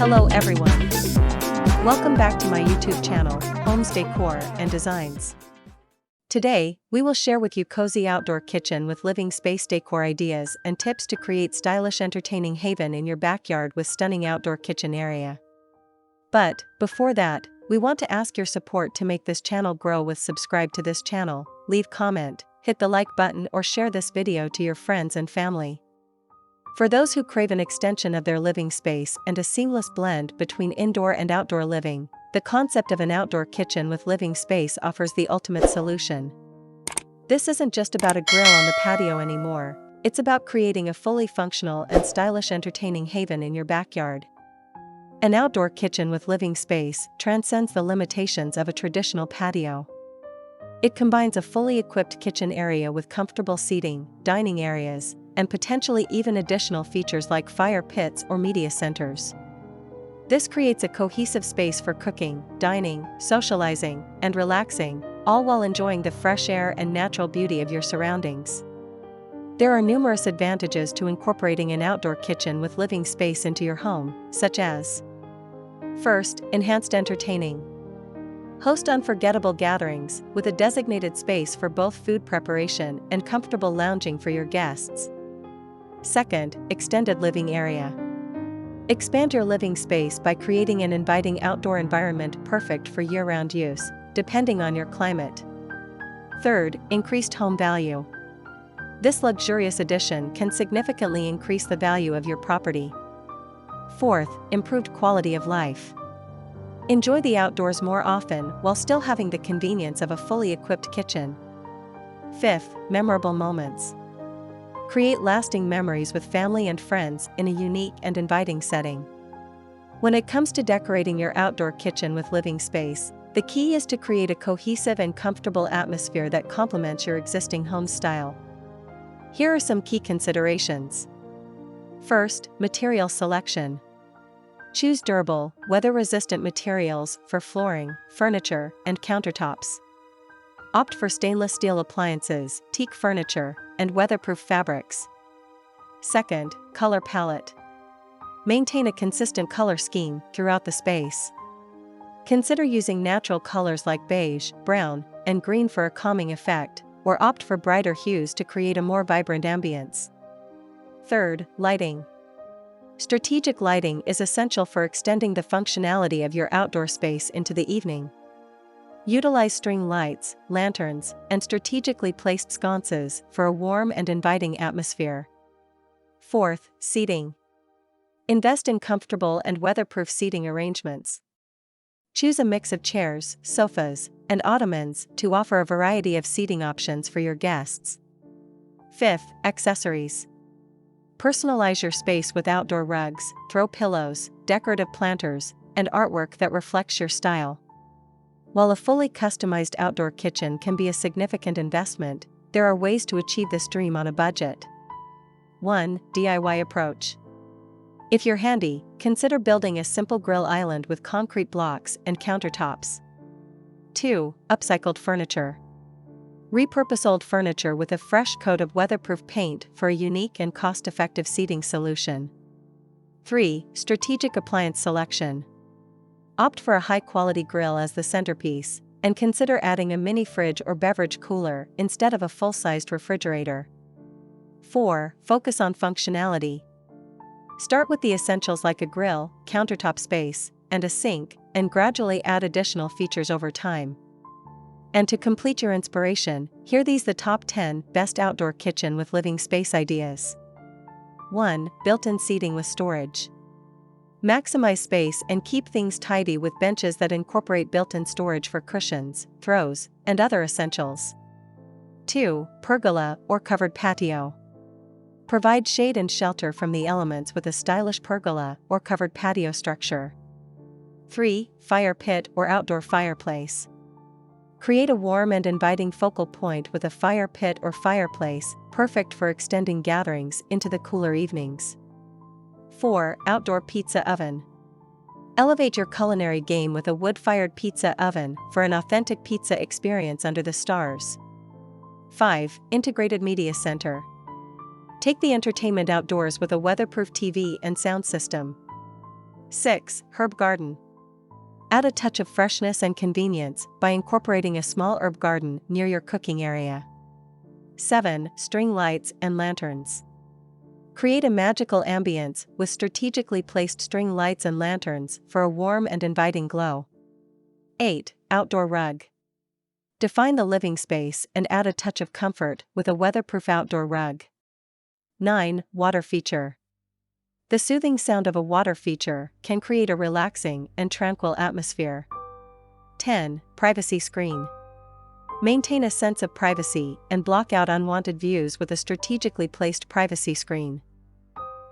Hello everyone. Welcome back to my YouTube channel, Homes Decor and Designs. Today, we will share with you cozy outdoor kitchen with living space decor ideas and tips to create stylish entertaining haven in your backyard with stunning outdoor kitchen area. But, before that, we want to ask your support to make this channel grow with subscribe to this channel, leave comment, hit the like button or share this video to your friends and family. For those who crave an extension of their living space and a seamless blend between indoor and outdoor living, the concept of an outdoor kitchen with living space offers the ultimate solution. This isn't just about a grill on the patio anymore, it's about creating a fully functional and stylish entertaining haven in your backyard. An outdoor kitchen with living space transcends the limitations of a traditional patio. It combines a fully equipped kitchen area with comfortable seating, dining areas, and potentially even additional features like fire pits or media centers. This creates a cohesive space for cooking, dining, socializing, and relaxing, all while enjoying the fresh air and natural beauty of your surroundings. There are numerous advantages to incorporating an outdoor kitchen with living space into your home, such as: first, enhanced entertaining. Host unforgettable gatherings with a designated space for both food preparation and comfortable lounging for your guests. Second, extended living area. Expand your living space by creating an inviting outdoor environment perfect for year-round use, depending on your climate. Third, increased home value. This luxurious addition can significantly increase the value of your property. Fourth, improved quality of life. Enjoy the outdoors more often while still having the convenience of a fully equipped kitchen. Fifth, memorable moments. Create lasting memories with family and friends in a unique and inviting setting. When it comes to decorating your outdoor kitchen with living space, the key is to create a cohesive and comfortable atmosphere that complements your existing home style. Here are some key considerations. First, material selection. Choose durable, weather-resistant materials for flooring, furniture, and countertops. Opt for stainless steel appliances, teak furniture, and weatherproof fabrics. Second, color palette. Maintain a consistent color scheme throughout the space. Consider using natural colors like beige, brown, and green for a calming effect, or opt for brighter hues to create a more vibrant ambience. Third, lighting. Strategic lighting is essential for extending the functionality of your outdoor space into the evening. Utilize string lights, lanterns, and strategically placed sconces for a warm and inviting atmosphere. Fourth, seating. Invest in comfortable and weatherproof seating arrangements. Choose a mix of chairs, sofas, and ottomans to offer a variety of seating options for your guests. Fifth, accessories. Personalize your space with outdoor rugs, throw pillows, decorative planters, and artwork that reflects your style. While a fully customized outdoor kitchen can be a significant investment, there are ways to achieve this dream on a budget. 1. DIY approach. If you're handy, consider building a simple grill island with concrete blocks and countertops. 2. Upcycled furniture. Repurpose old furniture with a fresh coat of weatherproof paint for a unique and cost-effective seating solution. 3. Strategic appliance selection. Opt for a high-quality grill as the centerpiece, and consider adding a mini fridge or beverage cooler instead of a full-sized refrigerator. 4. Focus on functionality. Start with the essentials like a grill, countertop space, and a sink, and gradually add additional features over time. And to complete your inspiration, here these the top 10 best outdoor kitchen with living space ideas. 1. Built-in seating with storage. Maximize space and keep things tidy with benches that incorporate built-in storage for cushions, throws, and other essentials. 2. Pergola or covered patio. Provide shade and shelter from the elements with a stylish pergola or covered patio structure. 3. Fire pit or outdoor fireplace. Create a warm and inviting focal point with a fire pit or fireplace, perfect for extending gatherings into the cooler evenings. 4. Outdoor pizza oven. Elevate your culinary game with a wood-fired pizza oven for an authentic pizza experience under the stars. 5. Integrated media center. Take the entertainment outdoors with a weatherproof TV and sound system. 6. Herb garden. Add a touch of freshness and convenience by incorporating a small herb garden near your cooking area. 7. String lights and lanterns. Create a magical ambience with strategically placed string lights and lanterns for a warm and inviting glow. 8. Outdoor rug. Define the living space and add a touch of comfort with a weatherproof outdoor rug. 9. Water feature. The soothing sound of a water feature can create a relaxing and tranquil atmosphere. 10. Privacy screen. Maintain a sense of privacy and block out unwanted views with a strategically placed privacy screen.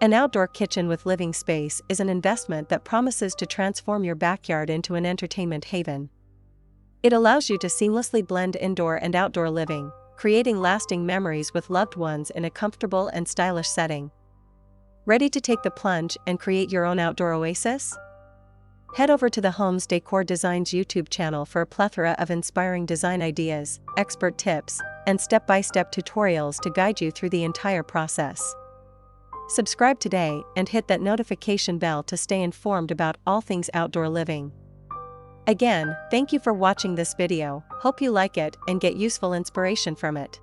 An outdoor kitchen with living space is an investment that promises to transform your backyard into an entertainment haven. It allows you to seamlessly blend indoor and outdoor living, creating lasting memories with loved ones in a comfortable and stylish setting. Ready to take the plunge and create your own outdoor oasis? Head over to the Homes Decor Designs YouTube channel for a plethora of inspiring design ideas, expert tips, and step-by-step tutorials to guide you through the entire process. Subscribe today and hit that notification bell to stay informed about all things outdoor living. Again, thank you for watching this video. Hope you like it and get useful inspiration from it.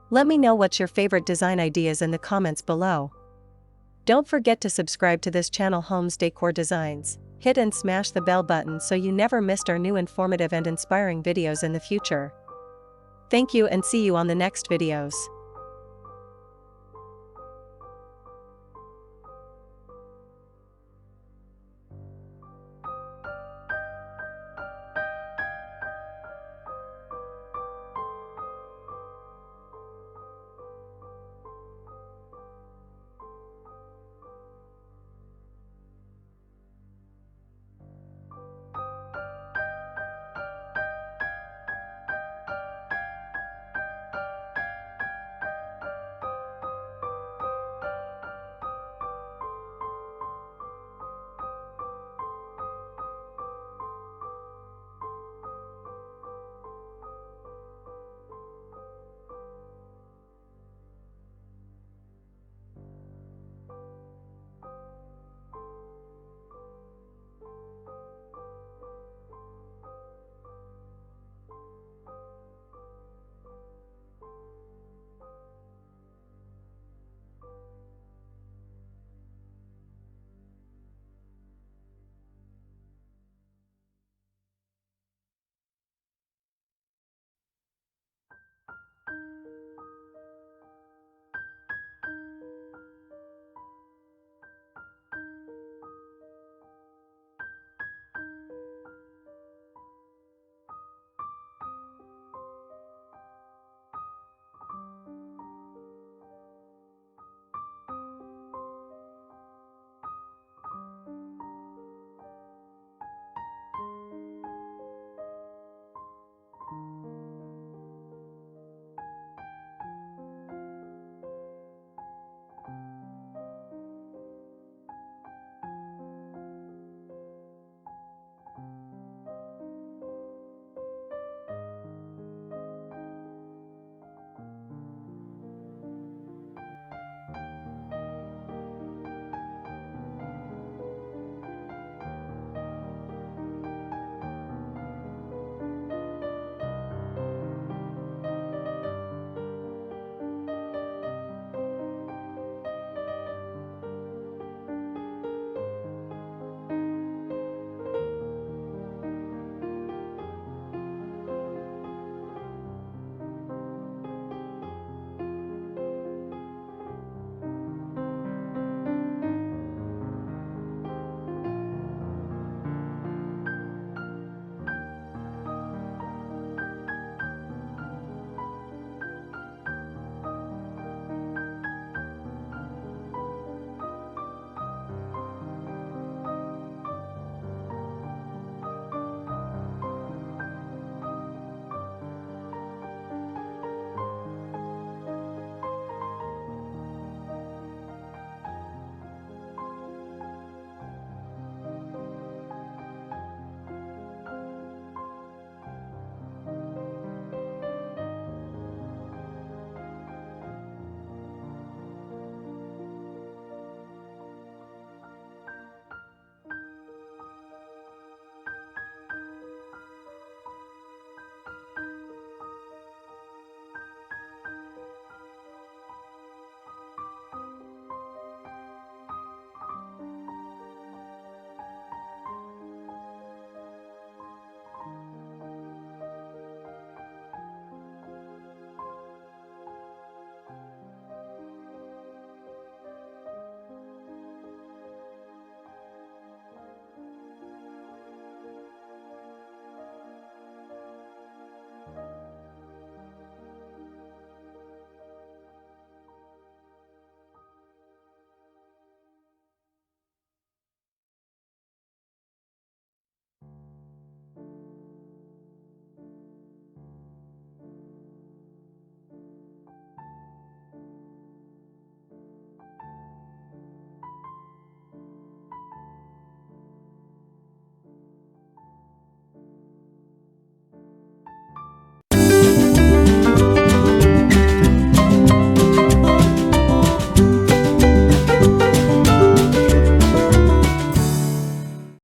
Let me know what's your favorite design ideas in the comments below. Don't forget to subscribe to this channel, Homes Decor Designs. Hit and smash the bell button so you never missed our new informative and inspiring videos in the future. Thank you and see you on the next videos.